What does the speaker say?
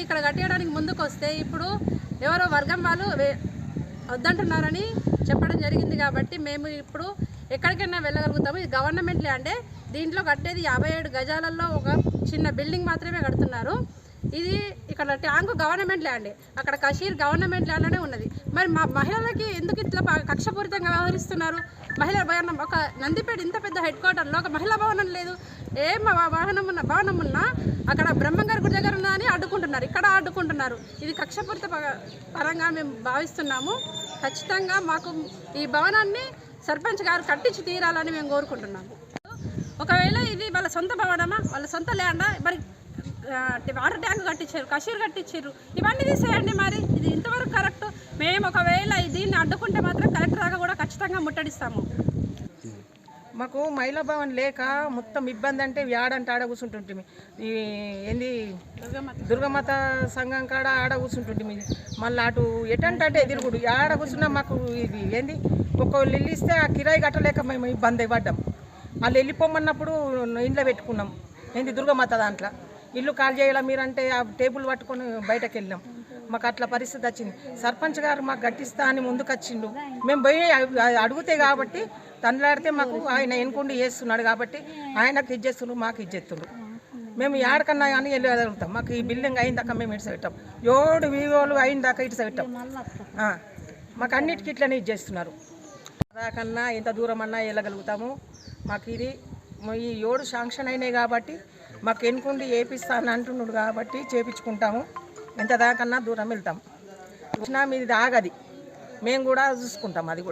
భవనాన్ని ఇక్కడ కట్టేయడానికి ముందుకు వస్తే ఇప్పుడు ఎవరో వర్గం వాళ్ళు వద్దంటున్నారని చెప్పడం జరిగింది. కాబట్టి మేము ఇప్పుడు ఎక్కడికైనా వెళ్ళగలుగుతాము. ఇది గవర్నమెంట్ ల్యాండే. దీంట్లో కట్టేది 57 గజాలలో ఒక చిన్న బిల్డింగ్ మాత్రమే కడుతున్నారు. ఇది ఇక్కడ ట్యాంకు గవర్నమెంట్ ల్యాండే, అక్కడ కషీర్ గవర్నమెంట్ ల్యాండ్లోనే ఉన్నది. మరి మా మహిళలకి ఎందుకు ఇట్లా కక్షపూరితంగా వ్యవహరిస్తున్నారు? మహిళా భవనం, ఒక నందిపేట ఇంత పెద్ద హెడ్ క్వార్టర్లో ఒక మహిళా భవనం లేదు. భవనం ఉన్నా అక్కడ బ్రహ్మంగారి గుడి దగ్గర ఉన్నదని అడ్డుకుంటున్నారు, ఇక్కడ అడ్డుకుంటున్నారు. ఇది కక్షపూరిత పరంగా మేము భావిస్తున్నాము. ఖచ్చితంగా మాకు ఈ భవనాన్ని సర్పంచ్ గారు కట్టించి తీరాలని మేము కోరుకుంటున్నాము. ఒకవేళ ఇది వాళ్ళ సొంత భవనమా, వాళ్ళ సొంత ల్యాండా, మరి వాటర్ ట్యాంక్ కట్టించారు, కషీర్ కట్టించారు, ఇవన్నీ తీసేయండి. మరి ఇది ఇంతవరకు కరెక్ట్. మేము ఒకవేళ దీన్ని అడ్డుకుంటే మాత్రం కలెక్టర్ దాకా కూడా ఖచ్చితంగా ముట్టడిస్తాము. మాకు మహిళా భవన్ లేక మొత్తం ఇబ్బంది అంటే ఆడంటే ఆడ కూర్చుంటుంటిమి. ఈ ఏంది దుర్గమాత సంఘం కాడ ఆడ కూర్చుంటుంటిమి. మళ్ళీ అటు ఎటంటే ఎదురుగుడు ఆడ కూర్చున్నా మాకు ఇది ఏంది ఒక్కొక్కళ్ళు ఇల్లు ఇస్తే ఆ కిరాయి కట్టలేక మేము ఇబ్బంది పడ్డాం. వాళ్ళు వెళ్ళిపోమన్నప్పుడు ఇంట్లో పెట్టుకున్నాం. ఏంది దుర్గమాత దాంట్లో ఇల్లు కాల్ చేయాల మీరంటే ఆ టేబుల్ పట్టుకొని బయటకు వెళ్ళాం. మాకు అట్లా పరిస్థితి వచ్చింది. సర్పంచ్ గారు మాకు గట్టిస్తా అని ముందుకు వచ్చిండు. మేము పోయి అడిగితే కాబట్టి తండ్లాడితే మాకు ఆయన ఎన్నుకుండి చేస్తున్నాడు కాబట్టి ఆయనకు ఇచ్చేస్తున్నారు, మాకు ఇచ్చేస్తున్నారు. మేము ఏడకన్నా కానీ వెళ్ళగలుగుతాం. మాకు ఈ బిల్డింగ్ అయిన దాకా మేము ఇటు పెట్టాం, 7 వీవోలు అయిన దాకా ఇటు పెట్టాం. మాకు అన్నిటికీ ఇట్లనే ఇచ్చేస్తున్నారు. దాకన్నా ఎంత దూరం అన్నా వెళ్ళగలుగుతాము. మాకు ఇది ఈ 7 శాంక్షన్ అయినాయి కాబట్టి మాకు ఎన్నుకుండి వేపిస్తాను అంటున్నాడు కాబట్టి చేపించుకుంటాము. ఎంత దాకన్నా దూరం వెళ్తాం. వచ్చినా మీది ఆగది, మేము కూడా చూసుకుంటాం. అది కూడా